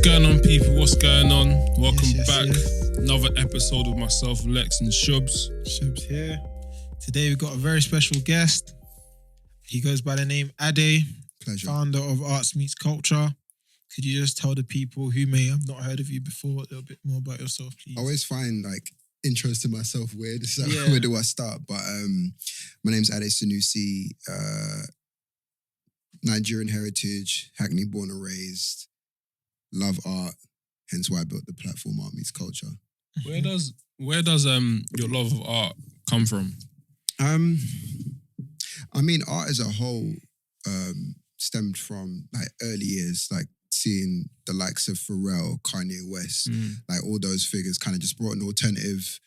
going on, people? What's going on? Welcome back. Yes. Another episode with myself, Lex and Shubbz. Shubbz here. Today we've got a very special guest. He goes by the name Ade, Pleasure. founder of Arts Meets Culture. Could you just tell the people who may have not heard of you before a little bit more about yourself, please? I always find intros to myself weird. So Yeah. where do I start? But my name's Ade Sanusi, Nigerian heritage, Hackney born and raised, love art, hence why I built the platform Art Meets Culture. Where does your love of art come from? I mean, art as a whole stemmed from early years, seeing the likes of Pharrell, Kanye West, all those figures kind of just brought an alternative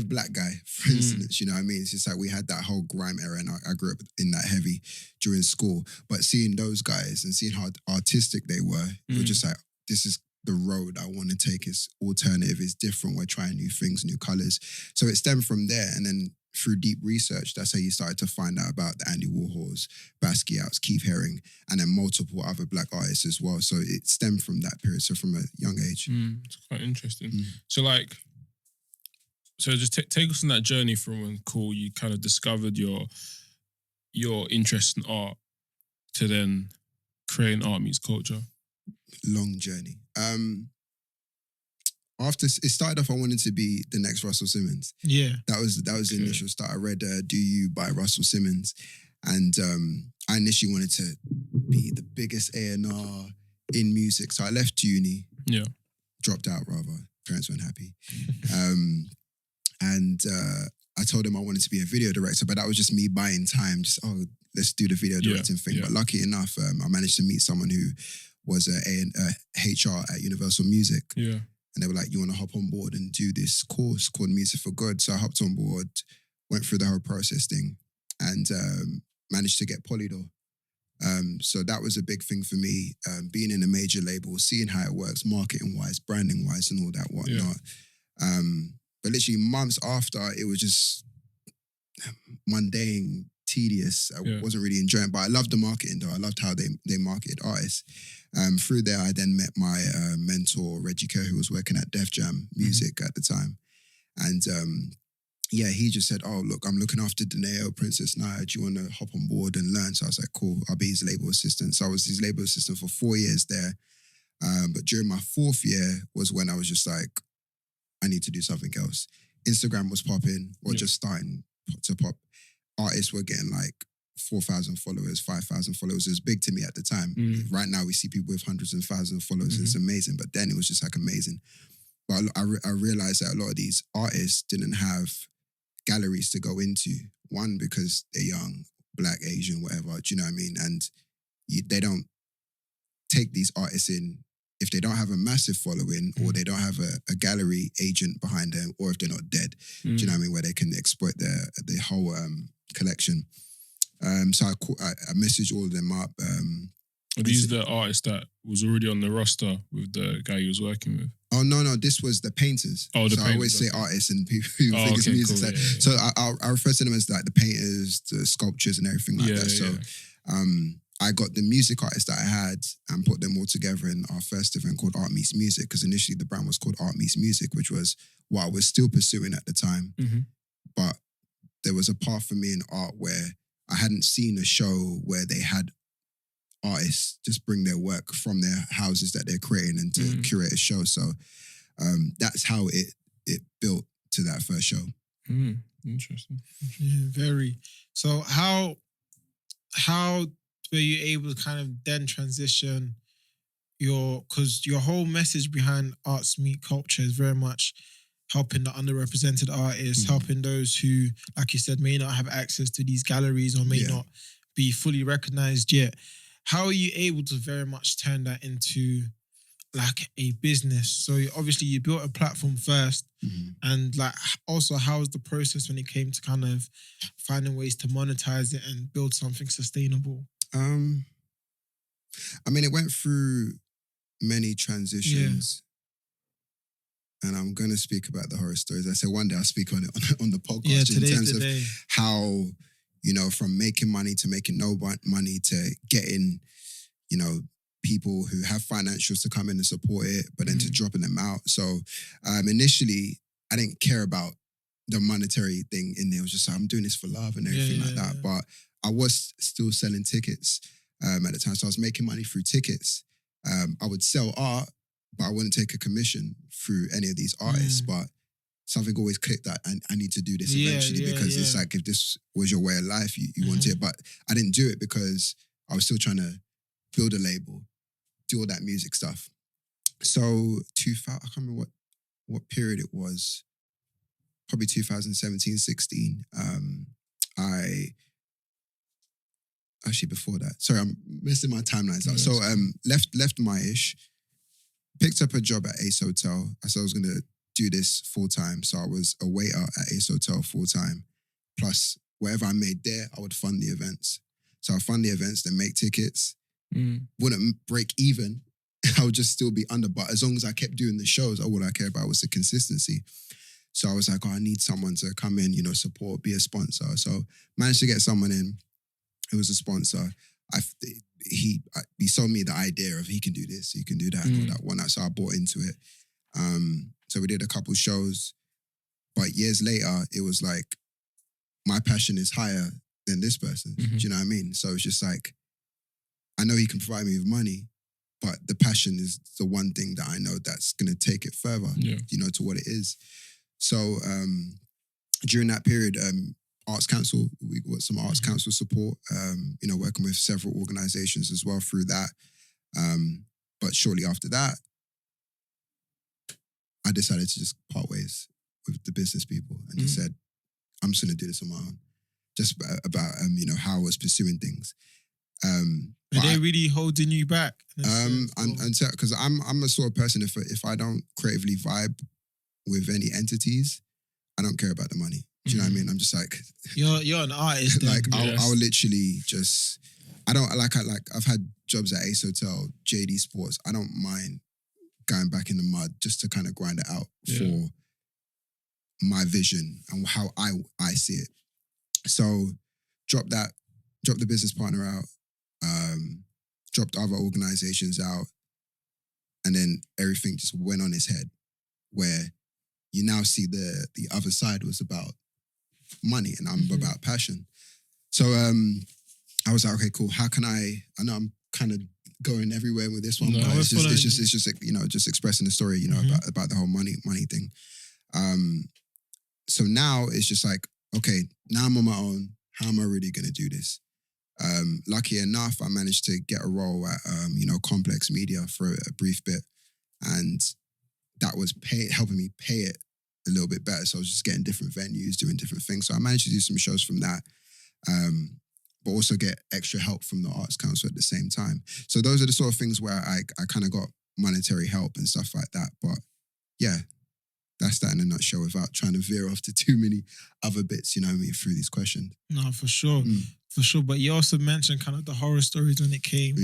black guy, for instance, you know what I mean? It's just we had that whole grime era and I grew up in that heavy during school. But seeing those guys and seeing how artistic they were, it was just this is the road I want to take. It's alternative, it's different, we're trying new things, new colours. So it stemmed from there, and then through deep research, that's how you started to find out about the Andy Warhols, Basquiat's, Keith Haring, and then multiple other black artists as well. So it stemmed from that period, so from a young age. It's quite interesting. So just take us on that journey from when you kind of discovered your interest in art to then creating Art Meets Culture. Long journey. After it started off, I wanted to be the next Russell Simmons. Yeah. That was the initial start. I read Do You by Russell Simmons, and I initially wanted to be the biggest A&R in music. So I left uni. Yeah. Dropped out rather. Parents weren't happy. And I told him I wanted to be a video director, but that was just me buying time. Just, let's do the video directing thing. Yeah. But lucky enough, I managed to meet someone who was a HR at Universal Music. Yeah. And they were like, you want to hop on board and do this course called Music for Good? So I hopped on board, went through the whole process thing, and managed to get Polydor. So that was a big thing for me, being in a major label, seeing how it works, marketing-wise, branding-wise, and all that whatnot. Yeah. But literally months after, it was just mundane, tedious. I wasn't really enjoying it, but I loved the marketing though. I loved how they marketed artists. Through there, I then met my mentor, Reggie Kerr, who was working at Def Jam Music at the time. And he just said, look, I'm looking after Deneo, Princess Naya. Do you want to hop on board and learn? So I was like, cool, I'll be his label assistant. So I was his label assistant for 4 years there. But during my 4th year was when I was just like, I need to do something else. Instagram was popping or just starting to pop. Artists were getting 4,000 followers, 5,000 followers. It was big to me at the time. Right now we see people with hundreds and thousands of followers. It's amazing. But then it was just amazing. But I realized that a lot of these artists didn't have galleries to go into. One, because they're young, black, Asian, whatever. Do you know what I mean? And they don't take these artists in if they don't have a massive following or they don't have a gallery agent behind them, or if they're not dead. Do you know what I mean? Where they can exploit their whole collection. So I messaged all of them up. Are these the artists that was already on the roster with the guy you was working with? Oh, no, this was the painters. Oh, the painters. I always say artists and people who think it's music. Cool, yeah. So I refer to them as the painters, the sculptures and everything like that. So I got the music artists that I had and put them all together in our first event called Art Meets Music, because initially the brand was called Art Meets Music, which was what I was still pursuing at the time. But there was a path for me in art where I hadn't seen a show where they had artists just bring their work from their houses that they're creating and to curate a show. So that's how it built to that first show. Interesting. Yeah, very. So how were you able to kind of then transition because your whole message behind Arts Meet Culture is very much helping the underrepresented artists, helping those who, like you said, may not have access to these galleries or may not be fully recognized yet. How are you able to very much turn that into a business? So obviously you built a platform first, and also how was the process when it came to kind of finding ways to monetize it and build something sustainable? I mean, it went through many transitions. And I'm going to speak about the horror stories. I said one day I'll speak on it on the podcast in terms of how, you know, from making money to making no money to getting, you know, people who have financials to come in and support it, but then to dropping them out. So initially, I didn't care about the monetary thing in there. It was just like, I'm doing this for love and everything like that. But I was still selling tickets at the time. So I was making money through tickets. I would sell art, but I wouldn't take a commission through any of these artists. But something always clicked that I need to do this eventually because it's like, if this was your way of life, you want it. But I didn't do it because I was still trying to build a label, do all that music stuff. So I can't remember what period it was, probably 2017, 16. Actually before that. Sorry, I'm missing my timelines out. So left my-ish, picked up a job at Ace Hotel. I said I was going to do this full time. So I was a waiter at Ace Hotel full time. Plus whatever I made there, I would fund the events. So I fund the events, then make tickets. Wouldn't break even. I would just still be under. But as long as I kept doing the shows, all I cared about was the consistency. So I was like, I need someone to come in, support, be a sponsor. So managed to get someone in who was a sponsor. He sold me the idea of he can do this, he can do that, and all that one. So I bought into it. So we did a couple shows. But years later, it was like, my passion is higher than this person. Do you know what I mean? So it's just like, I know he can provide me with money, but the passion is the one thing that I know that's going to take it further, to what it is. So during that period, Arts Council, we got some Arts Council support, working with several organizations as well through that. But shortly after that, I decided to just part ways with the business people and just said, I'm just going to do this on my own. Just about, how I was pursuing things. Are they really holding you back? Because I'm a sort of person, if I don't creatively vibe with any entities, I don't care about the money. Do you know what I mean? I'm just like... You're an artist. I'll literally just... I've had jobs at Ace Hotel, JD Sports. I don't mind going back in the mud just to kind of grind it out for my vision and how I see it. So dropped the business partner out, dropped other organizations out, and then everything just went on its head, where you now see the other side was about money and I'm about passion. So I was like, okay, cool. How can I know I'm kind of going everywhere with this one, but it's just like, just expressing the story, about the whole money thing. So now it's just like, okay, now I'm on my own. How am I really going to do this? Lucky enough, I managed to get a role at, Complex Media for a brief bit. And that was helping me pay it a little bit better. So I was just getting different venues, doing different things. So I managed to do some shows from that, but also get extra help from the Arts Council at the same time. So those are the sort of things where I kind of got monetary help and stuff like that. But yeah, that's that in a nutshell without trying to veer off to too many other bits, through these questions. No, for sure. For sure. But you also mentioned kind of the horror stories when it came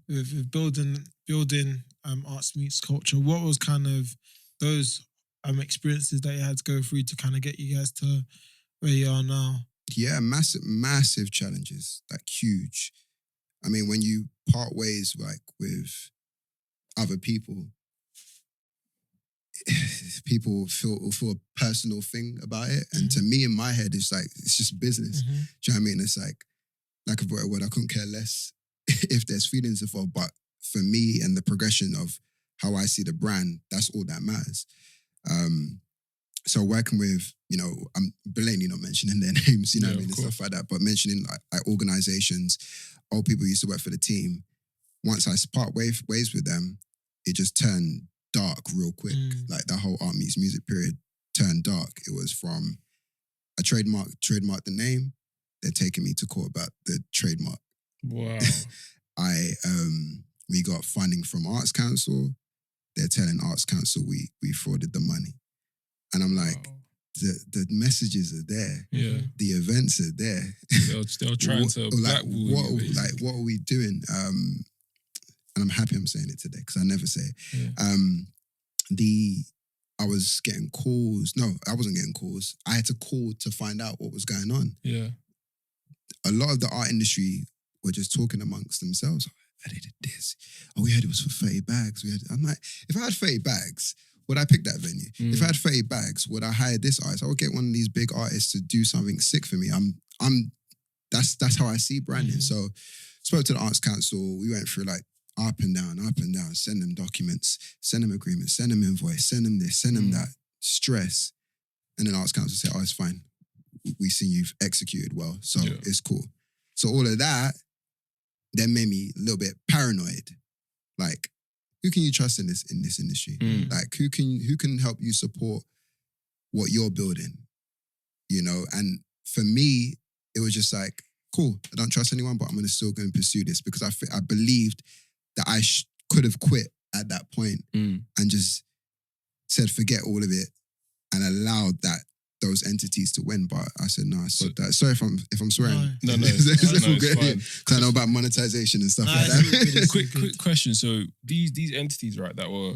with building arts meets culture. What was kind of those experiences that you had to go through to kind of get you guys to where you are now? Yeah, massive challenges, like huge. I mean, when you part ways with other people, people feel a personal thing about it. And to me, in my head, it's like, it's just business. Do you know what I mean? It's like a better word, I couldn't care less if there's feelings involved. But for me and the progression of how I see the brand, that's all that matters. So working with, I'm blatantly not mentioning their names, what I mean, and stuff like that, but mentioning like organizations, old people who used to work for the team. Once I part ways with them, it just turned dark real quick. Like that whole Art Meets Music period turned dark. It was from I trademarked the name. They're taking me to court about the trademark. Wow. We got funding from Arts Council. They're telling Arts Council we frauded the money. And I'm like, the messages are there. Yeah. The events are there. They're trying to blackball you. What are we doing? And I'm happy I'm saying it today because I never say it. Yeah. I was getting calls. No, I wasn't getting calls. I had to call to find out what was going on. Yeah. A lot of the art industry were just talking amongst themselves. they did this. Oh, we heard it was for 30 bags. I'm like, if I had 30 bags, would I pick that venue? If I had 30 bags, would I hire this artist? I would get one of these big artists to do something sick for me. That's how I see branding. So spoke to the Arts Council. We went through like up and down, send them documents, send them agreements, send them invoice, send them this, send them that, stress. And then Arts Council said, oh, it's fine. We see you've executed well, so it's cool. So all of that then made me a little bit paranoid. Like, who can you trust in this industry? Like, who can help you support what you're building? You know, and for me, it was just like, cool, I don't trust anyone, but I'm still going to pursue this because I believed that I could have quit at that point and just said, forget all of it and allowed those entities to win. But I said, no, I saw that. Sorry if I'm swearing. No, it's all good. Because I know about monetization and stuff like that. Quick question. So these entities, right, that were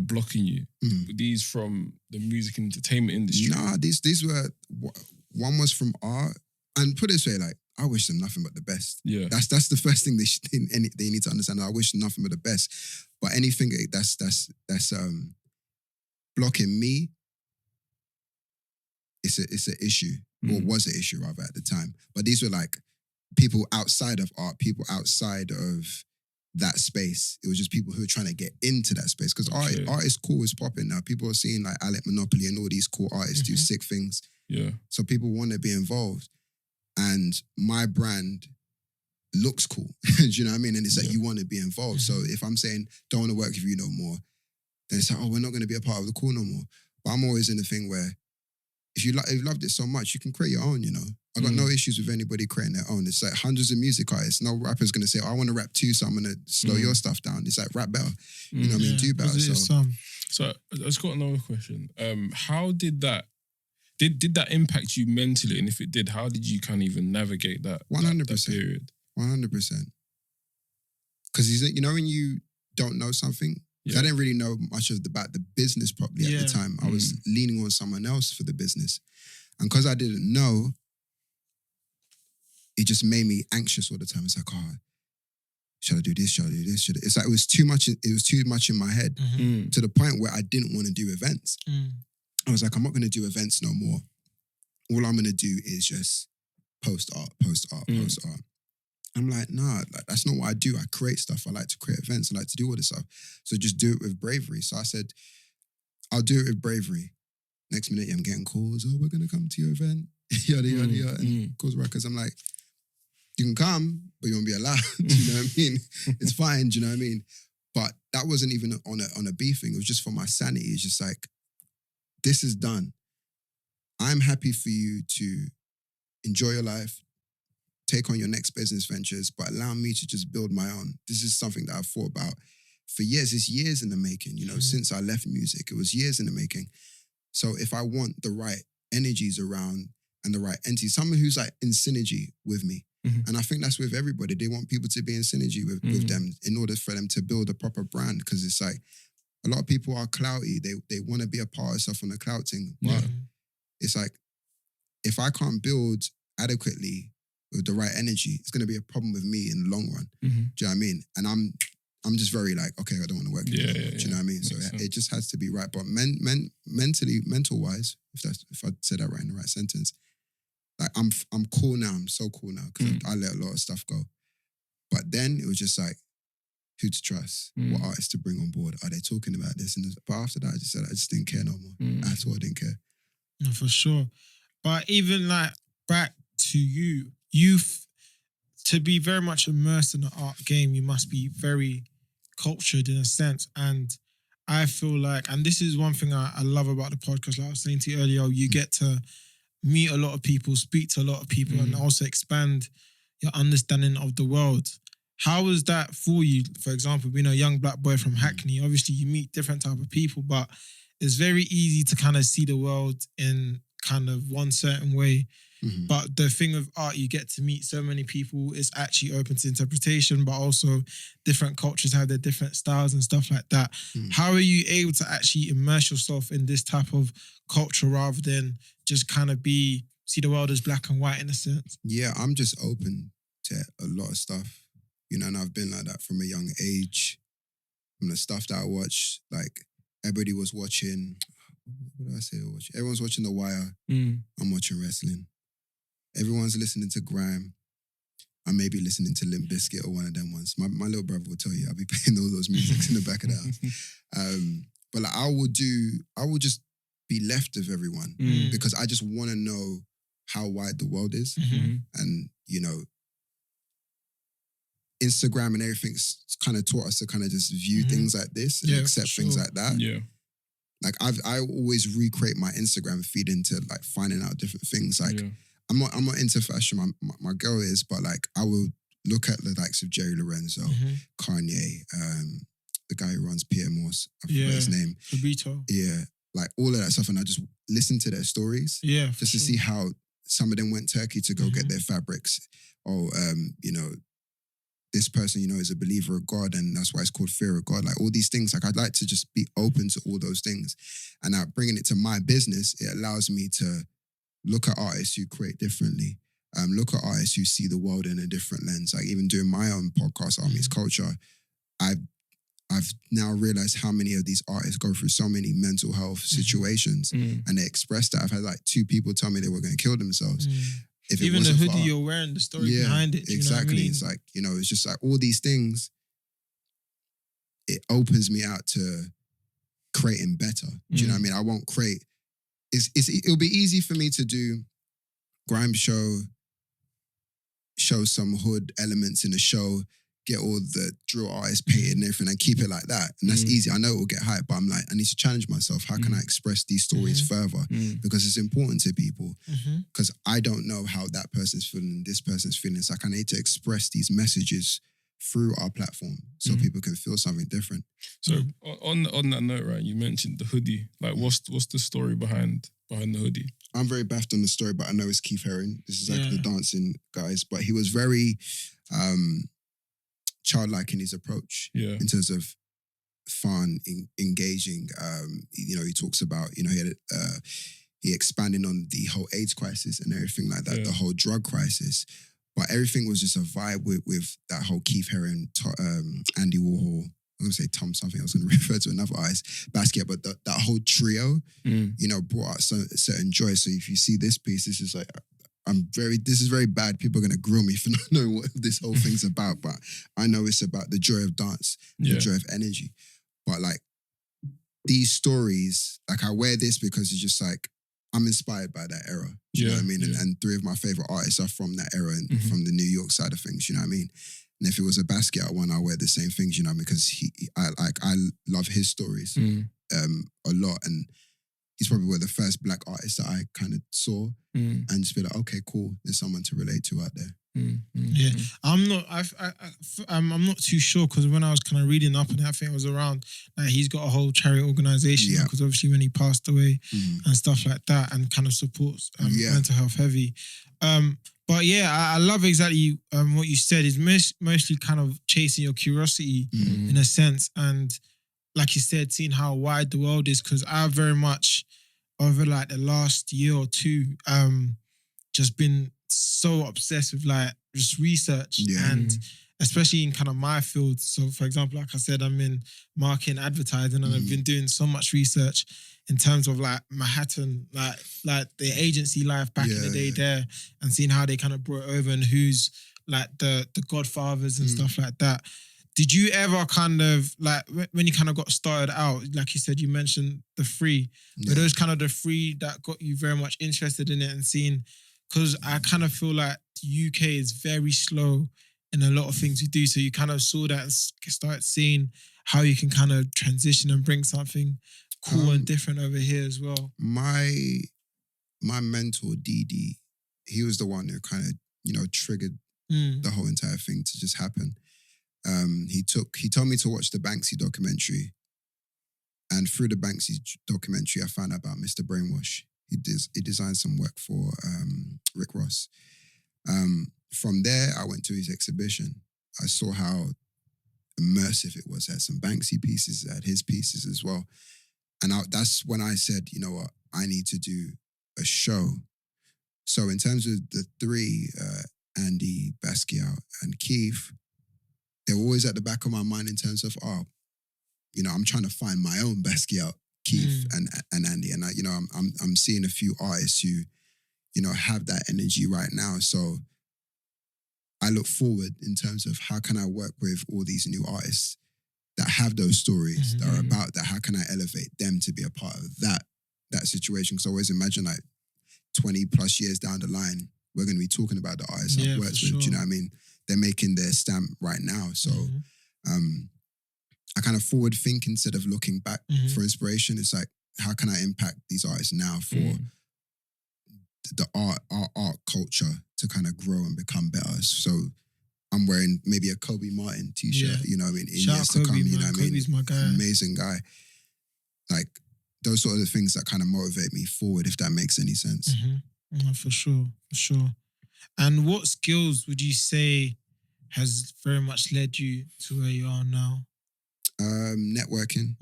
blocking you, were these from the music and entertainment industry? Nah, these were, one was from art. And put it this way, like, I wish them nothing but the best. Yeah, that's the first thing they need to understand. I wish them nothing but the best. But anything that's blocking me, it's an issue, or was an issue rather at the time. But these were like people outside of art, people outside of that space. It was just people who were trying to get into that space because art is cool, it's popping now. People are seeing like Alec Monopoly and all these cool artists do sick things. Yeah, so people want to be involved. And my brand looks cool. Do you know what I mean? And it's like, you want to be involved. So if I'm saying, don't want to work with you no more, then it's like, oh, we're not going to be a part of the cool no more. But I'm always in the thing where if you loved it so much, you can create your own, you know? I got no issues with anybody creating their own. It's like hundreds of music artists. No rapper's going to say, oh, I want to rap too, so I'm going to slow your stuff down. It's like, rap better. You know what I mean? Do better. So I just got another question. How did that Did that impact you mentally? And if it did, how did you kind of even navigate that 100%. That period? 100%. Because you know when you don't know something? I didn't really know much about the business properly at the time. I was leaning on someone else for the business. And because I didn't know, it just made me anxious all the time. It's like, oh, should I do this? Should I do this? It's like it was too much in my head to the point where I didn't want to do events. I was like, I'm not going to do events no more. All I'm going to do is just post art. I'm like, nah, like, that's not what I do. I create stuff. I like to create events. I like to do all this stuff. So just do it with bravery. So I said, I'll do it with bravery. Next minute, I'm getting calls. Oh, we're going to come to your event. Yada, yada, yada. And calls records. I'm like, you can come, but you won't be allowed. Do you know what I mean? It's fine. Do you know what I mean? But that wasn't even on a beef thing. It was just for my sanity. It's just like, this is done. I'm happy for you to enjoy your life, take on your next business ventures, but allow me to just build my own. This is something that I've thought about for years. It's years in the making, you know, since I left music. It was years in the making. So if I want the right energies around and the right entity, someone who's like in synergy with me. And I think that's with everybody. They want people to be in synergy with them in order for them to build a proper brand. Because it's like, a lot of people are clouty. They want to be a part of stuff on the clout thing. But it's like, if I can't build adequately with the right energy, it's going to be a problem with me in the long run. Do you know what I mean? And I'm just very like, okay, I don't want to work with you. Do you know what I mean? So it just has to be right. But mental-wise, if I said that right in the right sentence, like I'm cool now. I'm so cool now because I let a lot of stuff go. But then it was just like, who to trust, what artists to bring on board. Are they talking about this? But after that, I just didn't care no more. At all, I didn't care. No, for sure. But even like back to you, to be very much immersed in the art game, you must be very cultured in a sense. And I feel like, and this is one thing I love about the podcast, like I was saying to you earlier, you get to meet a lot of people, speak to a lot of people, and also expand your understanding of the world. How was that for you? For example, being a young black boy from Hackney, obviously you meet different type of people, but it's very easy to kind of see the world in kind of one certain way. But the thing with art, you get to meet so many people. It's actually open to interpretation, but also different cultures have their different styles and stuff like that. How are you able to actually immerse yourself in this type of culture rather than just kind of see the world as black and white in a sense? Yeah, I'm just open to a lot of stuff. You know, and I've been like that from a young age. From the stuff that I watch, like everybody was watching. What do I say? Everyone's watching The Wire. I'm watching wrestling. Everyone's listening to grime. I may be listening to Limp Bizkit or one of them ones. My little brother will tell you I'll be playing all those musics in the back of the house. But like, I will just be left of everyone because I just want to know how wide the world is. And, you know, Instagram and everything's kind of taught us to kind of just view things like this and accept things like that. Yeah. Like I always recreate my Instagram feed into like finding out different things. Like I'm not into fashion. My girl is, but like I will look at the likes of Jerry Lorenzo, Kanye, the guy who runs Pierre Morse. I forgot his name. Fabito. Yeah, like all of that stuff, and I just listen to their stories. Yeah, just to see how some of them went Turkey to go get their fabrics. Or you know, this person, you know, is a believer of God, and that's why it's called fear of God. Like all these things, like I'd like to just be open to all those things. And now bringing it to my business, it allows me to look at artists who create differently. Look at artists who see the world in a different lens. Like even doing my own podcast, Art Meets Culture, I've now realized how many of these artists go through so many mental health situations and they express that. I've had like 2 people tell me they were going to kill themselves. If even the hoodie you're wearing, the story behind it. Exactly. You know what I mean? It's like, you know, it's just like all these things, it opens me out to creating better. Do you know what I mean? I won't create. It'll be easy for me to do grime show some hood elements in the show, get all the drill artists painted and everything and keep it like that. And that's easy. I know it will get hyped, but I'm like, I need to challenge myself. How can I express these stories further? Because it's important to people. Because I don't know how that person's feeling, this person's feeling. It's like I need to express these messages through our platform so people can feel something different. So on that note, right, you mentioned the hoodie. Like what's the story behind the hoodie? I'm very baffed on the story, but I know it's Keith Haring. This is like the dancing guys, but he was very childlike in his approach in terms of fun, engaging. You know, he talks about, you know, he expanded on the whole AIDS crisis and everything like that, the whole drug crisis. But everything was just a vibe with that whole Keith Haring, Andy Warhol. I'm going to say Tom something. I was going to refer to another artist, Basquiat, but that whole trio, you know, brought out certain joy. So if you see this piece, this is like, this is very bad. People are going to grill me for not knowing what this whole thing's about, but I know it's about the joy of dance, the joy of energy. But like these stories, like I wear this because it's just like, I'm inspired by that era. Do you know what I mean? And 3 of my favorite artists are from that era and from the New York side of things. You know what I mean? And if it was a Basquiat one, I wear the same things. You know what I mean? Because I love his stories a lot, and he's probably one of the first black artists that I kind of saw and just be like, okay, cool. There's someone to relate to out there. Yeah, I'm not too sure because when I was kind of reading up on that, I think it was around he's got a whole charity organization because obviously when he passed away and stuff like that and kind of supports mental health heavy. But yeah, I love exactly what you said. Is mostly kind of chasing your curiosity in a sense, and like you said, seeing how wide the world is. Because I very much over like the last year or 2, just been so obsessed with like just research and especially in kind of my field. So for example, like I said, I'm in marketing, advertising, and I've been doing so much research in terms of like Manhattan, like the agency life back in the day there, and seeing how they kind of brought it over and who's like the godfathers and stuff like that. Did you ever kind of like when you kind of got started out, like you said, you mentioned the 3, were those kind of the 3 that got you very much interested in it and seeing? Because I kind of feel like the UK is very slow in a lot of things we do. So you kind of saw that and start seeing how you can kind of transition and bring something cool and different over here as well. My mentor, Didi, he was the one who kind of, you know, triggered the whole entire thing to just happen. He told me to watch the Banksy documentary. And through the Banksy documentary, I found out about Mr. Brainwash. He designed some work for Rick Ross. From there, I went to his exhibition. I saw how immersive it was. It had some Banksy pieces, it had his pieces as well. And that's when I said, you know what, I need to do a show. So in terms of the 3, Andy, Basquiat, and Keith, they were always at the back of my mind in terms of, I'm trying to find my own Basquiat, Keith and Andy. And I'm seeing a few artists who, have that energy right now. So I look forward in terms of how can I work with all these new artists that have those stories that are about that. How can I elevate them to be a part of that situation? Because I always imagine 20 plus years down the line, we're going to be talking about the artists I've worked with. Sure. Do you know what I mean? They're making their stamp right now. So I kind of forward think instead of looking back for inspiration. It's like, how can I impact these artists now for our art culture to kind of grow and become better? So I'm wearing maybe a Kobe Martin t-shirt, you know what I mean? In Shout years Kobe, to come, you know what I mean? Kobe's my guy. Amazing guy. Like, those sort of the things that kind of motivate me forward, if that makes any sense. No, for sure. And what skills would you say has very much led you to where you are now? Networking.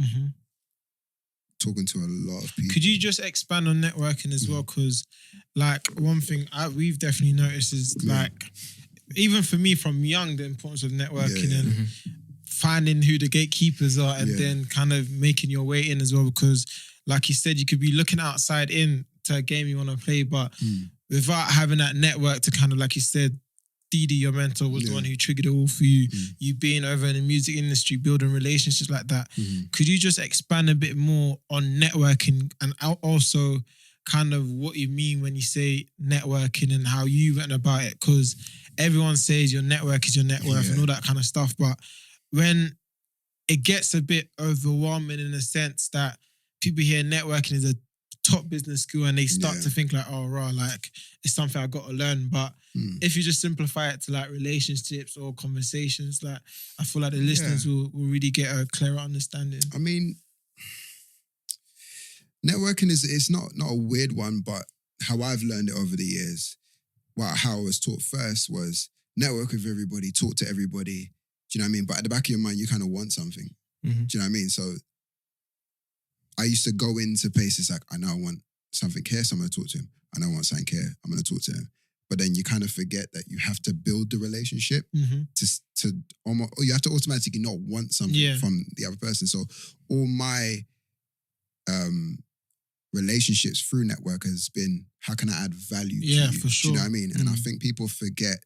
Talking to a lot of people. Could you just expand on networking as well? Because, one thing we've definitely noticed is, even for me from young, the importance of networking and finding who the gatekeepers are and then kind of making your way in as well. Because, like you said, you could be looking outside in to a game you want to play, but without having that network to kind of, like you said, Didi, your mentor, was the one who triggered it all for you. You being over in the music industry, building relationships like that. Could you just expand a bit more on networking and also kind of what you mean when you say networking and how you went about it? Because everyone says your network is your net worth and all that kind of stuff. But when it gets a bit overwhelming in the sense that people hear networking is a top business skill and they start to think it's something I got to learn. But if you just simplify it to relationships or conversations, I feel like the listeners will really get a clearer understanding. I mean, networking it's not a weird one, but how I've learned it over the years, how I was taught first was network with everybody, talk to everybody. Do you know what I mean? But at the back of your mind, you kind of want something. Do you know what I mean? So I used to go into places like, I know I want something here, so I'm going to talk to him. I know I want something here, I'm going to talk to him. But then you kind of forget that you have to build the relationship to almost, or you have to automatically not want something from the other person. So all my relationships through network has been, how can I add value to you? For sure. Do you know what I mean? And I think people forget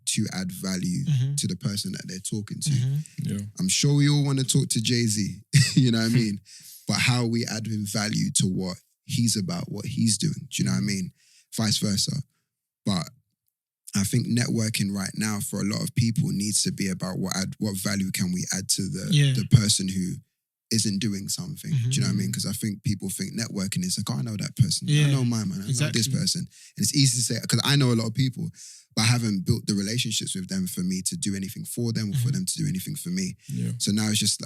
to add value to the person that they're talking to. I'm sure we all want to talk to Jay-Z, you know what I mean? But how we add in value to what he's about, what he's doing. Do you know what I mean? Vice versa. But I think networking right now for a lot of people needs to be about what value can we add to the person who isn't doing something. Do you know what I mean? Because I think people think networking is like, I know that person. I know my man. I know this person. And it's easy to say, because I know a lot of people, but I haven't built the relationships with them for me to do anything for them or for them to do anything for me. So now it's just,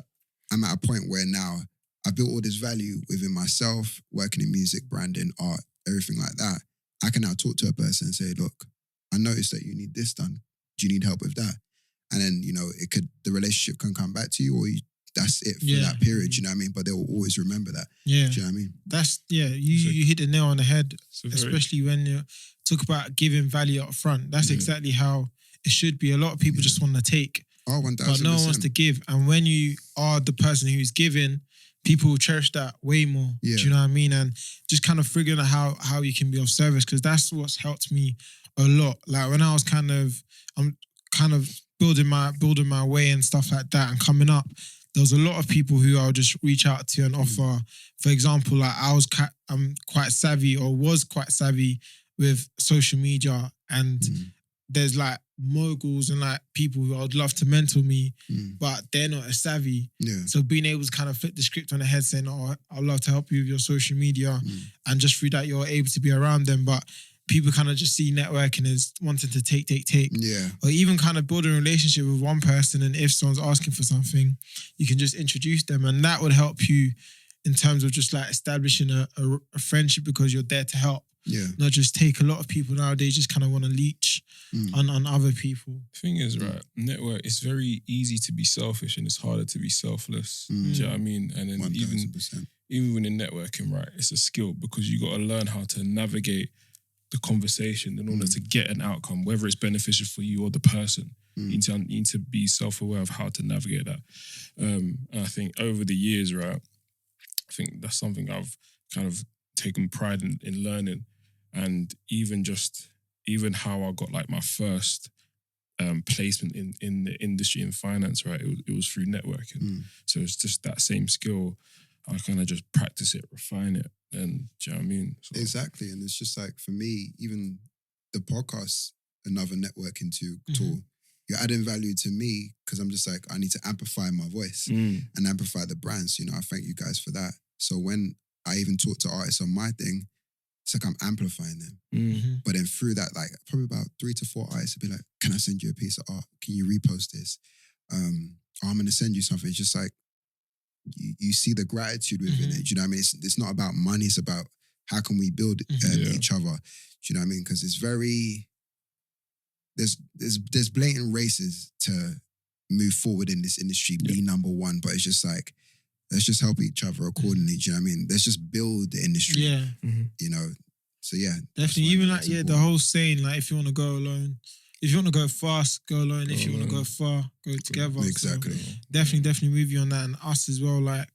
I'm at a point where now I built all this value within myself, working in music, branding, art, everything like that. I can now talk to a person and say, look, I noticed that you need this done. Do you need help with that? And then, the relationship can come back to you, or that's it for that period, do you know what I mean? But they will always remember that. Do you know what I mean? You hit the nail on the head, especially when you talk about giving value up front. That's exactly how it should be. A lot of people just want to take, 1,000%. but no one wants to give. And when you are the person who's giving, people will cherish that way more. Do you know what I mean? And just kind of figuring out how you can be of service, because that's what's helped me a lot. Like when I was I'm kind of building my way and stuff like that and coming up, there was a lot of people who I'll just reach out to and offer. For example, I'm quite savvy, or was quite savvy with social media, and there's moguls and people who I would love to mentor me, but they're not as savvy. So being able to kind of flip the script on the head, saying, I'd love to help you with your social media, and just through that you're able to be around them. But people kind of just see networking as wanting to take. Or even kind of build a relationship with one person, and if someone's asking for something, you can just introduce them, and that would help you in terms of just establishing a friendship, because you're there to help. Not just take. A lot of people nowadays just kind of want to leech on other people. Thing is, network, it's very easy to be selfish and it's harder to be selfless. Do you know what I mean? And then 1,000%. even when in networking, it's a skill, because you got to learn how to navigate the conversation in order to get an outcome, whether it's beneficial for you or the person. You need to be self-aware of how to navigate that. And I think over the years, right, I think that's something I've kind of taken pride in learning. And even how I got like my first placement in the industry in finance, right? It was through networking. So it's just that same skill. I kind of just practice it, refine it, and do you know what I mean? So, exactly. And it's just like, for me, even the podcast, another networking tool. You're adding value to me because I'm just like, I need to amplify my voice and amplify the brands. You know, I thank you guys for that. So when I even talk to artists on my thing, it's like I'm amplifying them. But then through that, like probably about 3 to 4 artists will be like, can I send you a piece of art? Can you repost this? I'm going to send you something. It's just like, you see the gratitude within it. Do you know what I mean? It's not about money. It's about how can we build each other. Do you know what I mean? Because it's very... There's blatant races to move forward in this industry, be number one, but it's just like, let's just help each other accordingly. Do you know what I mean? Let's just build the industry. Yeah. You know, so yeah. Definitely. Even like, the whole saying, like, if you want to go alone, if you want to go fast, go alone. If you want to go far, go together. Exactly. So definitely with you on that. And us as well, like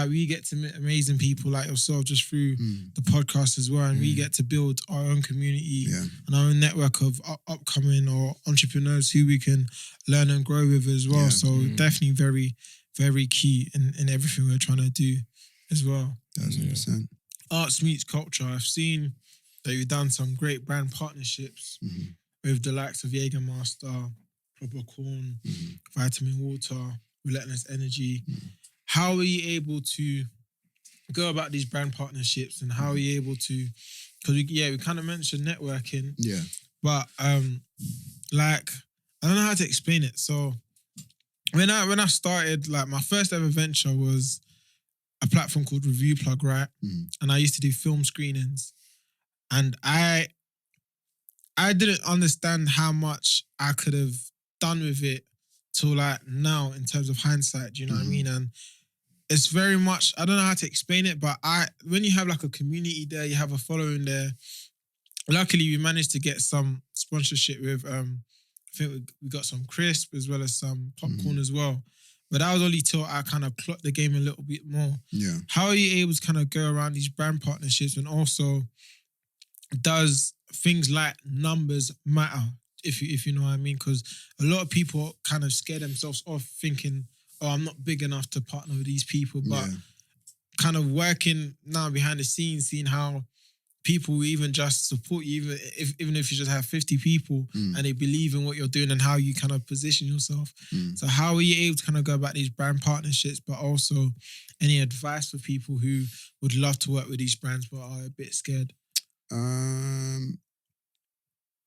we get to meet amazing people like yourself just through the podcast as well. And we get to build our own community and our own network of upcoming or entrepreneurs who we can learn and grow with as well. So definitely very, very key in everything we're trying to do as well. 1,000%. Arts meets culture. I've seen that you've done some great brand partnerships with the likes of Jägermaster, Proper Corn, Vitamin Water, Relentless Energy. How are you able to go about these brand partnerships, and how are you able to, because we kind of mentioned networking, but like, I don't know how to explain it. So when I started, like, my first ever venture was a platform called Review Plug, right? And I used to do film screenings, and I didn't understand how much I could have done with it till like now in terms of hindsight, do you know what I mean? And it's very much, I don't know how to explain it, but when you have like a community there, you have a following there. Luckily, we managed to get some sponsorship with, I think we got some crisp as well as some popcorn as well. But that was only till I kind of clocked the game a little bit more. Yeah. How are you able to kind of go around these brand partnerships, and also does things like numbers matter, if you know what I mean? Because a lot of people kind of scare themselves off thinking, oh, I'm not big enough to partner with these people. But kind of working now behind the scenes, seeing how people will even just support you, even if you just have 50 people and they believe in what you're doing and how you kind of position yourself. So how are you able to kind of go about these brand partnerships, but also any advice for people who would love to work with these brands but are a bit scared?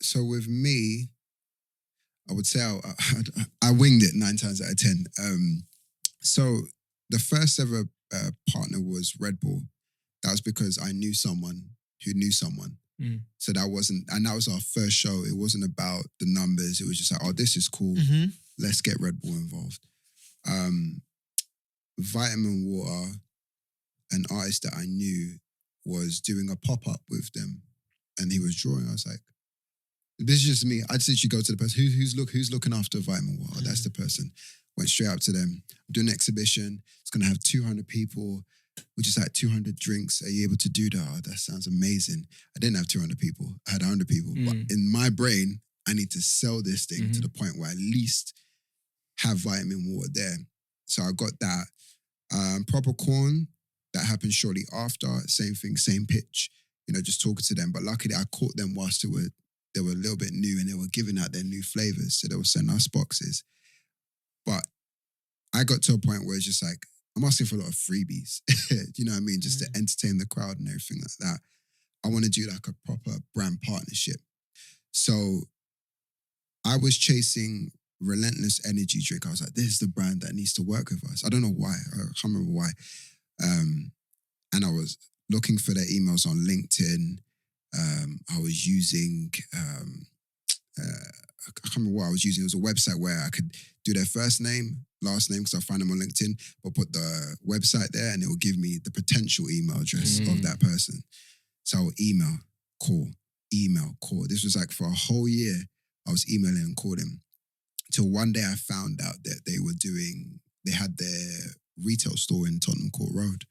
So with me, I would say I winged it 9 times out of 10. So the first ever partner was Red Bull. That was because I knew someone who knew someone. So that was our first show. It wasn't about the numbers. It was just like, oh, this is cool. Let's get Red Bull involved. Vitamin Water, an artist that I knew, was doing a pop-up with them, and he was drawing. I was like, this is just me. I'd literally go to the person, who's looking after Vitamin Water? That's the person. Went straight up to them. I'm doing an exhibition. It's going to have 200 people, which is like 200 drinks. Are you able to do that? Oh, that sounds amazing. I didn't have 200 people. I had 100 people. But in my brain, I need to sell this thing to the point where I at least have Vitamin Water there. So I got that. Proper Corn, that happened shortly after. Same thing, same pitch. You know, just talking to them. But luckily, I caught them whilst they were a little bit new, and they were giving out their new flavors. So they were sending us boxes. But I got to a point where it's just like, I'm asking for a lot of freebies. Do you know what I mean? Just to entertain the crowd and everything like that. I want to do like a proper brand partnership. So I was chasing Relentless Energy drink. I was like, this is the brand that needs to work with us. I don't know why. I can't remember why. And I was looking for their emails on LinkedIn. I was using, I can't remember what I was using. It was a website where I could do their first name, last name, because I find them on LinkedIn, but put the website there and it will give me the potential email address of that person. So I will email, call, email, call. This was like for a whole year, I was emailing and calling. Till one day I found out that they had their retail store in Tottenham Court Road.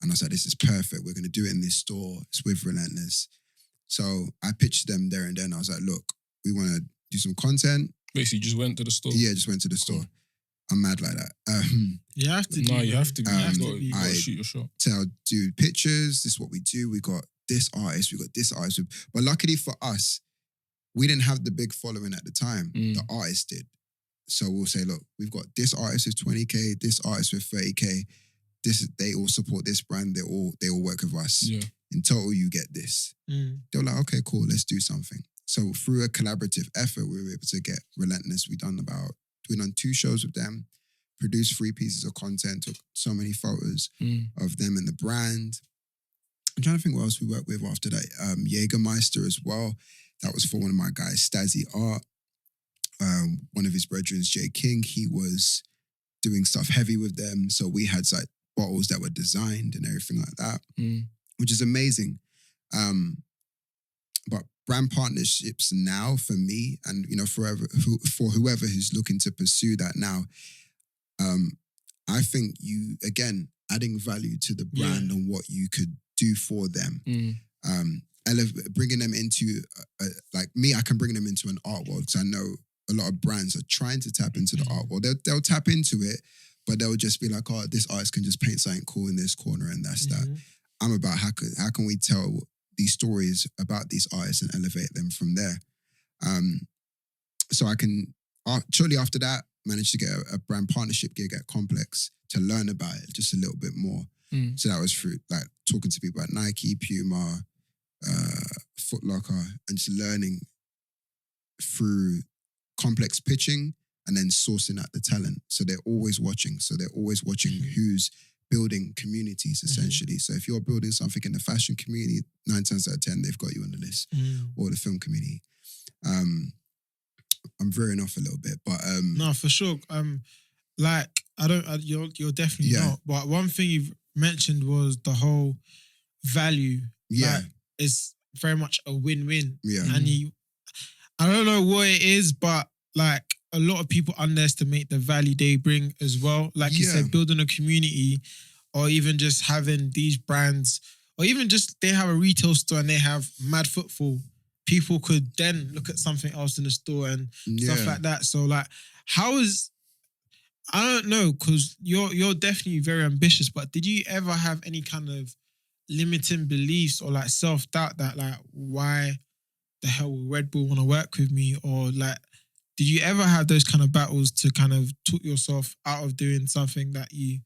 And I was like, this is perfect. We're going to do it in this store. It's with Relentless. So I pitched them there and then. I was like, look, we want to do some content. Basically, you just went to the store? Yeah, just went to the store. I'm mad like that. You have to. You have to. You got to I shoot your shot. Tell, do pictures. This is what we do. We got this artist. We got this artist. But luckily for us, we didn't have the big following at the time. The artist did. So we'll say, look, we've got this artist with 20K, this artist with 30K. They all support this brand. They all work with us. Yeah. In total, you get this. They were like, okay, cool, let's do something. So through a collaborative effort, we were able to get Relentless. We done 2 shows with them, produced 3 pieces of content, took so many photos of them and the brand. I'm trying to think what else we worked with after that. Jägermeister as well. That was for one of my guys, Stazzy Art. One of his brethren, Jay King, he was doing stuff heavy with them. So we had like bottles that were designed and everything like that, which is amazing. But brand partnerships now for me, and for whoever who's looking to pursue that now, I think you, again, adding value to the brand and what you could do for them. Bringing them into, like me, I can bring them into an art world because I know a lot of brands are trying to tap into the art world. They'll tap into it, but they'll just be like, oh, this artist can just paint something cool in this corner and that's that. I'm about how can we tell these stories about these artists and elevate them from there. So I can, shortly after that, managed to get a brand partnership gig at Complex to learn about it just a little bit more. So that was through like talking to people at Nike, Puma, Foot Locker, and just learning through Complex pitching and then sourcing out the talent. So they're always watching. Who's building communities, essentially. So if you're building something in the fashion community, 9 times out of 10, they've got you on the list. Or the film community. I'm veering off a little bit, but no, for sure. You're definitely not. But one thing you've mentioned was the whole value. Yeah, like, it's very much a win-win. Yeah, and I don't know what it is, but like a lot of people underestimate the value they bring as well. Like you said, building a community, or even just having these brands, or even just they have a retail store and they have mad footfall. People could then look at something else in the store and stuff like that. So like, I don't know, because you're definitely very ambitious, but did you ever have any kind of limiting beliefs or like self-doubt that like, why the hell will Red Bull want to work with me? Or like, did you ever have those kind of battles to kind of talk yourself out of doing something that you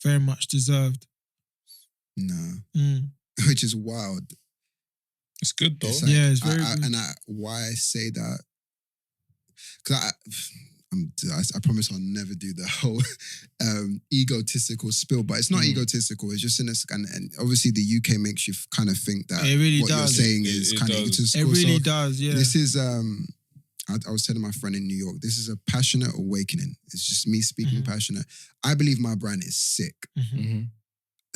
very much deserved? No. Which is wild. It's good though. It's like, it's very good. Why I say that, because I promise I'll never do the whole egotistical spill, but it's not egotistical. It's just in this, and obviously the UK makes you kind of think that it really what does. you're saying is kind of egotistical. It really does, yeah. This is, I was telling my friend in New York, this is a passionate awakening. It's just me speaking passionate. I believe my brand is sick.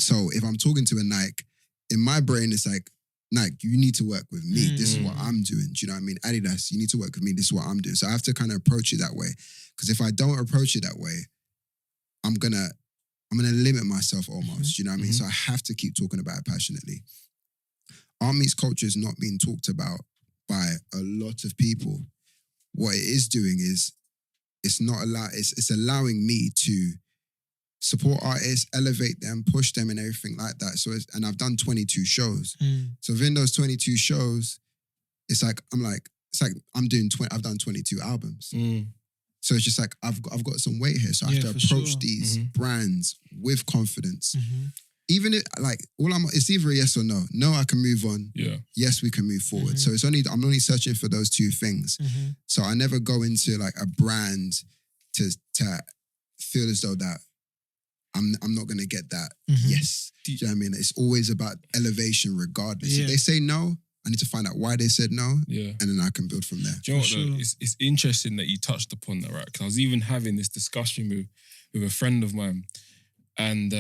So if I'm talking to a Nike, in my brain, it's like, Nike, you need to work with me. This is what I'm doing. Do you know what I mean? Adidas, you need to work with me. This is what I'm doing. So I have to kind of approach it that way. Because if I don't approach it that way, I'm gonna limit myself almost. Do you know what I mean? So I have to keep talking about it passionately. Art meets culture is not being talked about by a lot of people. What it is doing is it's allowing me to support artists, elevate them, push them and everything like that. So and I've done 22 shows. So within those 22 shows, I've done 22 albums. So it's just like I've got some weight here. So I have to approach these brands with confidence. Even if it's either a yes or no. No, I can move on. Yeah. Yes, we can move forward. So I'm only searching for those 2 things. So I never go into like a brand to feel as though that I'm not going to get that yes. Do you know what I mean? It's always about elevation regardless. If they say no, I need to find out why they said no. Yeah. And then I can build from there. Do you know what though? It's interesting that you touched upon that, right? Because I was even having this discussion with a friend of mine. And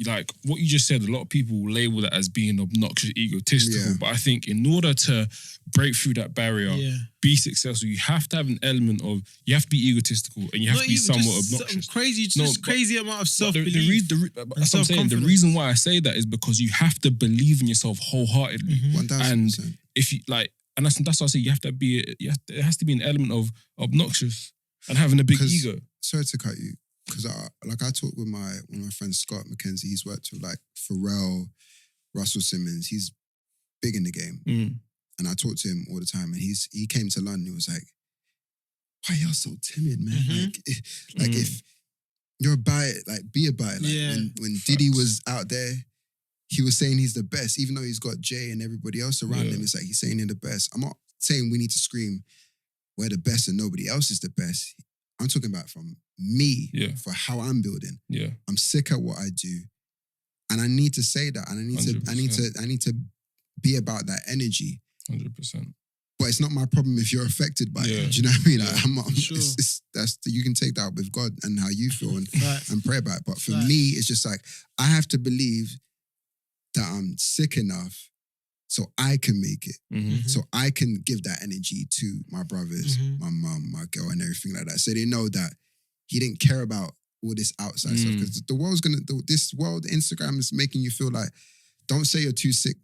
like what you just said, a lot of people will label that as being obnoxious, egotistical. Yeah. But I think in order to break through that barrier, be successful, you have to have an element of, you have to be egotistical and you have Not to be even somewhat just obnoxious. Crazy amount of self-belief. That's what I'm saying. The reason why I say that is because you have to believe in yourself wholeheartedly. 1000%. And if you like, and that's why I say you have to be, it has to be an element of obnoxious and having a big ego. Sorry to cut you. Because I talked with one of my friends, Scott McKenzie. He's worked with like Pharrell, Russell Simmons. He's big in the game. And I talk to him all the time. And he came to London. He was like, why y'all so timid, man? Like if you're about it, like be about it. Like when Diddy was out there, he was saying he's the best, even though he's got Jay and everybody else around him. It's like he's saying they're the best. I'm not saying we need to scream we're the best and nobody else is the best. I'm talking about from me for how I'm building. Yeah. I'm sick at what I do. And I need to say that. And I need to be about that energy. 100%. But it's not my problem if you're affected by it. Do you know what I mean? Like, I'm not, sure. You can take that up with God and how you feel and pray about it. But for me, it's just like, I have to believe that I'm sick enough so I can make it. So I can give that energy to my brothers, my mum, my girl, and everything like that. So they know that he didn't care about all this outside stuff. Because this world, Instagram is making you feel like, don't say you're too sick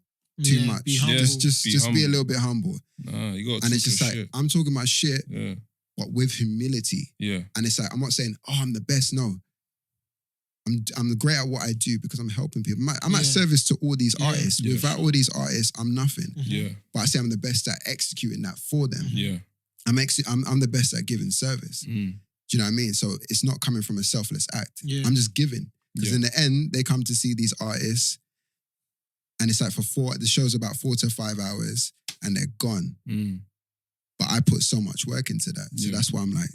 too much. Just be a little bit humble. Nah, you got. And it's just like, shit. I'm talking about shit, but with humility. Yeah. And it's like, I'm not saying, oh, I'm the best. No. I'm great at what I do because I'm helping people. I'm at service to all these artists. Without all these artists, I'm nothing. Yeah. But I say I'm the best at executing that for them. Yeah. I'm the best at giving service. Do you know what I mean? So it's not coming from a selfless act. I'm just giving. Because in the end, they come to see these artists and it's like the show's about 4 to 5 hours and they're gone. But I put so much work into that. So that's why I'm like,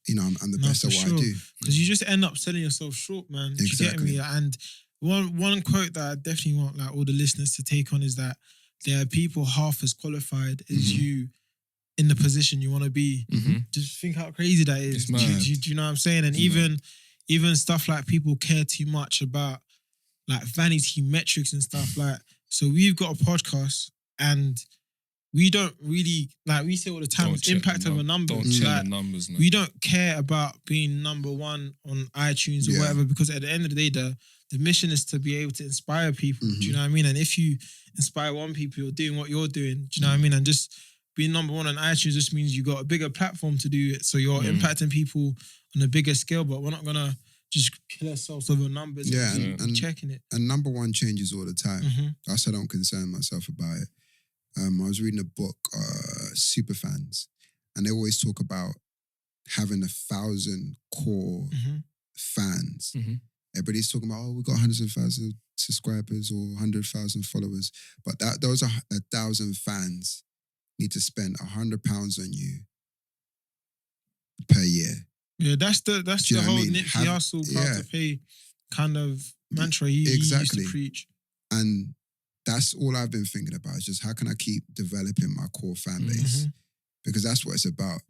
you know, I'm the best at what I do. Because you just end up selling yourself short, man. Exactly. You get me? And one quote that I definitely want like all the listeners to take on is that there are people half as qualified as you in the position you want to be. Just think how crazy that is. Do you know what I'm saying? And even stuff like people care too much about like vanity metrics and stuff like. So we've got a podcast and we don't really, like we say all the time, it's impact over numbers. Don't check the numbers, man. We don't care about being number one on iTunes or whatever, because at the end of the day, the mission is to be able to inspire people. Do you know what I mean? And if you inspire one people, you're doing what you're doing. Do you know what I mean? And just being number one on iTunes just means you got a bigger platform to do it. So you're impacting people on a bigger scale, but we're not going to just kill ourselves over numbers. And checking it. And number one changes all the time. That's why I don't concern myself about it. I was reading a book, Superfans, and they always talk about having 1,000 core fans. Everybody's talking about, we've got hundreds of thousands of subscribers or 100,000 followers, but those are 1,000 fans need to spend £100 on you per year. Yeah, that's the whole Nipsey Hussle proud to pay kind of mantra he used to preach. And that's all I've been thinking about, is just how can I keep developing my core fan base? Because that's what it's about.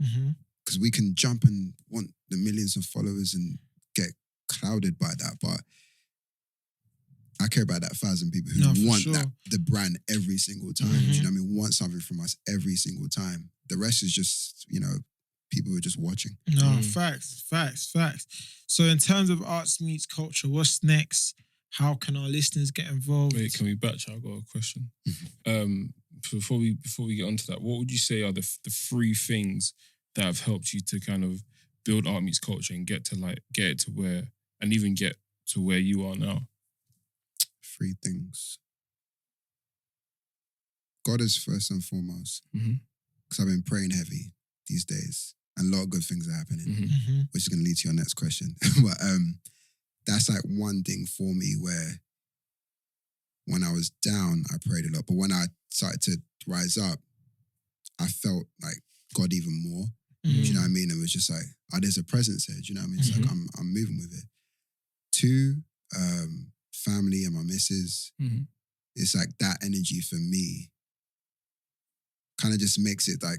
Because we can jump and want the millions of followers and get clouded by that. But I care about that 1,000 people who want the brand every single time. Do you know what I mean? Want something from us every single time. The rest is just, you know, people who are just watching. No, facts. So in terms of arts meets culture, what's next? How can our listeners get involved? Wait, can we batch? I've got a question. Before we get onto that, what would you say are the 3 things that have helped you to kind of build art meets culture and get it to where, and even get to where you are now? 3 things. God is first and foremost. Because I've been praying heavy these days, and a lot of good things are happening, which is going to lead to your next question. But that's like one thing for me where when I was down, I prayed a lot. But when I started to rise up, I felt like God even more. Do you know what I mean? It was just like, there's a presence here. Do you know what I mean? It's like I'm moving with it. 2, family and my missus. It's like that energy for me kind of just makes it like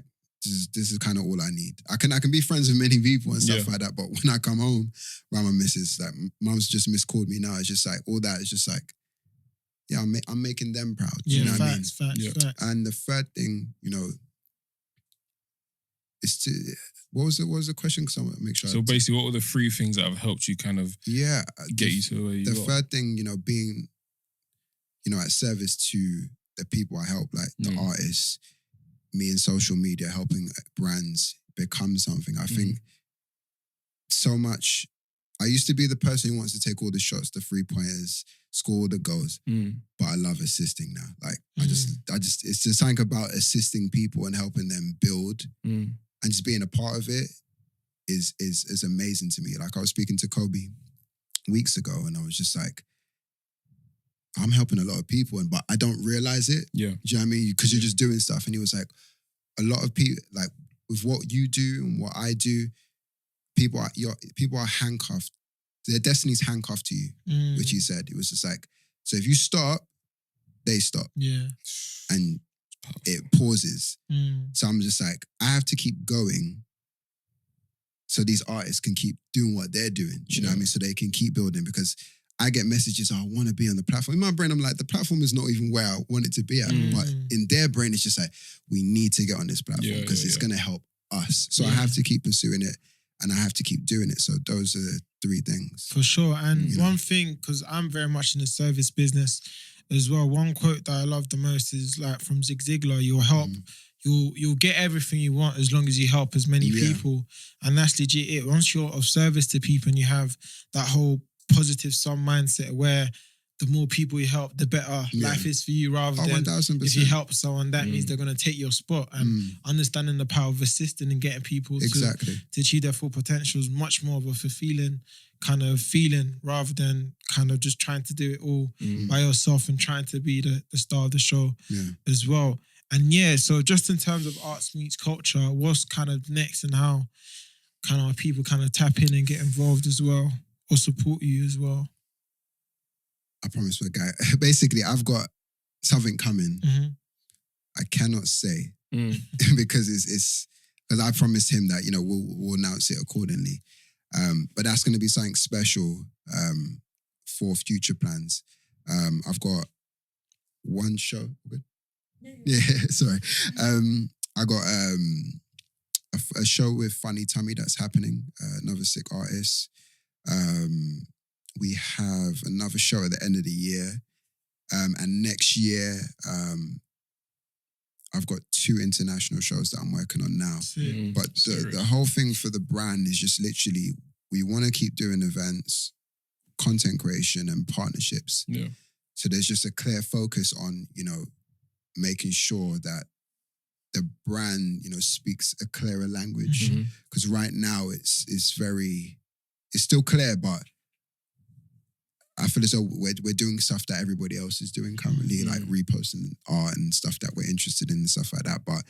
this is kind of all I need. I can be friends with many people and stuff like that, but when I come home around my missus, like mum's just miscalled me now. It's just like all that is just like, yeah, I'm making them proud. Yeah, you know facts. And the third thing, is to what was the question? Because I want to make sure. So basically, what were the three things that have helped you kind of get you to where you are? The third thing, being at service to the people I help, like the artists, me in social media, helping brands become something. I think so much. I used to be the person who wants to take all the shots, the 3-pointers, score all the goals. But I love assisting now. Like I just, it's just something about assisting people and helping them build, and just being a part of it is amazing to me. Like I was speaking to Kobe weeks ago, and I was just like, I'm helping a lot of people, but I don't realize it. Yeah, do you know what I mean? Because you're just doing stuff, and he was like, a lot of people, like with what you do and what I do. People are handcuffed. Their destiny's handcuffed to you, which he said. It was just like, so if you stop, they stop. Yeah. And it pauses. So I'm just like, I have to keep going so these artists can keep doing what they're doing. Do you know what I mean? So they can keep building, because I get messages, I want to be on the platform. In my brain, I'm like, the platform is not even where I want it to be at. But in their brain, it's just like, we need to get on this platform because it's going to help us. So I have to keep pursuing it. And I have to keep doing it. So those are the three things. For sure. And one thing, because I'm very much in the service business as well, one quote that I love the most is like from Zig Ziglar, you'll help, you'll get everything you want as long as you help as many people. And that's legit it. Once you're of service to people and you have that whole positive sum mindset where the more people you help, the better life is for you, rather than 1000%. if you help someone, that means they're going to take your spot. And understanding the power of assisting and getting people to achieve their full potential is much more of a fulfilling kind of feeling, rather than kind of just trying to do it all by yourself and trying to be the star of the show as well. And so just in terms of arts meets culture, what's kind of next, and how kind of people kind of tap in and get involved as well, or support you as well? I promise my guy. Basically, I've got something coming. I cannot say because it's because I promised him that we'll announce it accordingly. But that's going to be something special for future plans. I've got one show. Good. Yeah, sorry. I got a show with Funny Tummy that's happening. Another sick artist. We have another show at the end of the year. And next year, I've got 2 international shows that I'm working on now. But the whole thing for the brand is just literally, we want to keep doing events, content creation, and partnerships. Yeah. So there's just a clear focus on, making sure that the brand, speaks a clearer language. Because right now it's still clear, but I feel as though we're doing stuff that everybody else is doing currently, like reposting art and stuff that we're interested in and stuff like that. But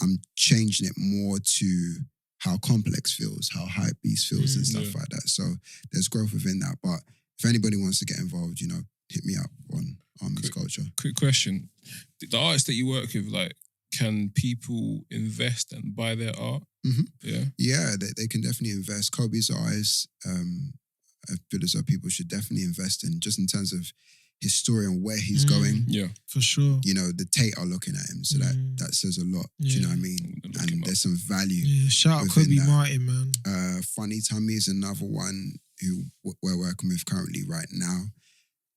I'm changing it more to how Complex feels, how Hypebeast feels and stuff like that. So there's growth within that. But if anybody wants to get involved, hit me up on Miss Culture. Quick question. The artists that you work with, like, can people invest and buy their art? Yeah, they can definitely invest. Kobe's artists, I feel as though people should definitely invest in, just in terms of his story and where he's going. Yeah, for sure. The Tate are looking at him, so that says a lot. Do you know what I mean? And there's some value. Yeah, shout out Kobe Martin, man. Funny Tummy is another one who we're working with currently right now,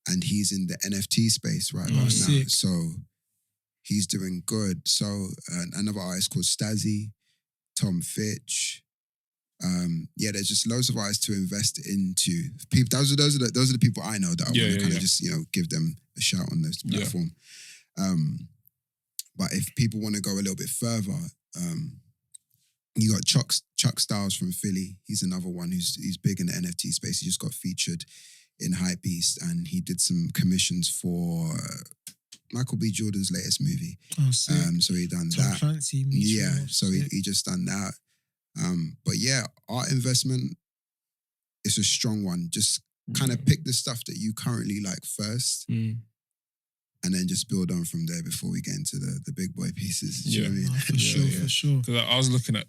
and he's in the NFT space right now. Sick. So he's doing good. So another artist called Stazzy, Tom Fitch. There's just loads of artists to invest into. People, those are the people I know that I want to kind of just give them a shout on this platform. But if people want to go a little bit further, you got Chuck Styles from Philly. He's another one who's big in the NFT space. He just got featured in Hypebeast, and he did some commissions for Michael B. Jordan's latest movie. Oh, sick. So he done Tom that. Clancy. So he just done that. But art investment is a strong one. Just kind of pick the stuff that you currently like first, and and then just build on from there before we get into the big boy pieces. Do you know what I mean? No, for sure. Because I was looking at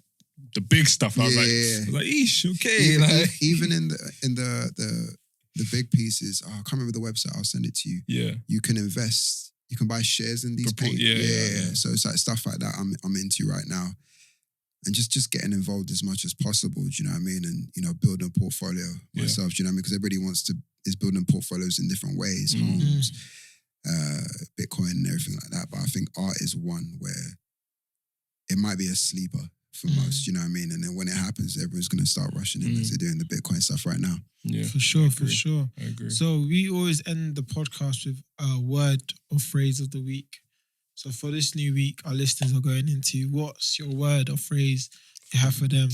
the big stuff. I was like, eesh, okay. Even in the big pieces, I can't remember the website. I'll send it to you. Yeah. You can invest. You can buy shares in these pages. Yeah. So it's like stuff like that I'm into right now. And just getting involved as much as possible, do you know what I mean? And, building a portfolio myself, do you know what I mean? Because everybody is building portfolios in different ways, homes, Bitcoin and everything like that. But I think art is one where it might be a sleeper for most, you know what I mean? And then when it happens, everyone's going to start rushing in as they're doing the Bitcoin stuff right now. Yeah, for sure. I agree. So we always end the podcast with a word or phrase of the week. So for this new week, our listeners are going into, what's your word or phrase you have for them?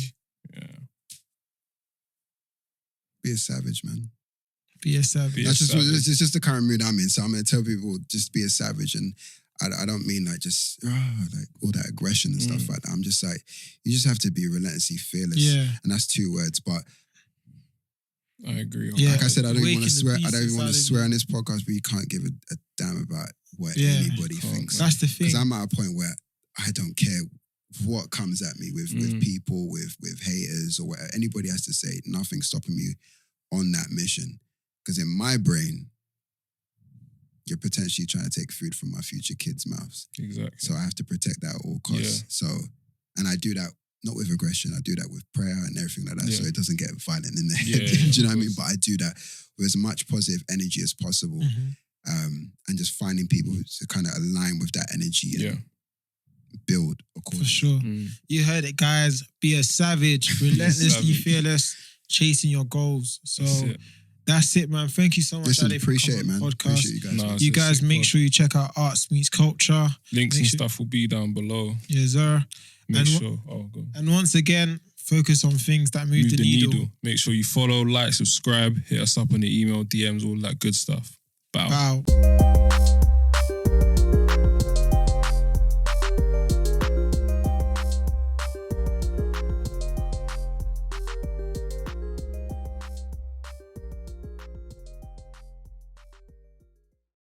Yeah. Be a savage, man. Be a savage. It's just the current mood I'm in. So I'm going to tell people, just be a savage. And I don't mean like just like all that aggression and stuff like that. I'm just like, you just have to be relentlessly fearless. Yeah. And that's 2 words, but I agree. Like I said, I don't even want to swear. I don't even want to swear on this podcast, but you can't give a damn about what anybody thinks. That's the thing. Because I'm at a point where I don't care what comes at me with people, with haters or whatever. Anybody has to say, nothing's stopping me on that mission. Because in my brain, you're potentially trying to take food from my future kids' mouths. Exactly. So I have to protect that at all costs. So, and I do that not with aggression. I do that with prayer and everything like that. So it doesn't get violent in the head. Do you know what I mean? But I do that with as much positive energy as possible. And just finding people to kind of align with that energy and build accordingly. For sure. You heard it, guys. Be a savage, relentlessly fearless, chasing your goals. So that's it, man. Thank you so much. Listen, appreciate it, man. Podcast. Appreciate you guys. You guys make sure you check out Arts Meets Culture. Links and stuff will be down below. Yes, sir. Make sure. Go. And once again, focus on things that move the needle. Make sure you follow, like, subscribe, hit us up on the email, DMs, all that good stuff. Bow. Bow.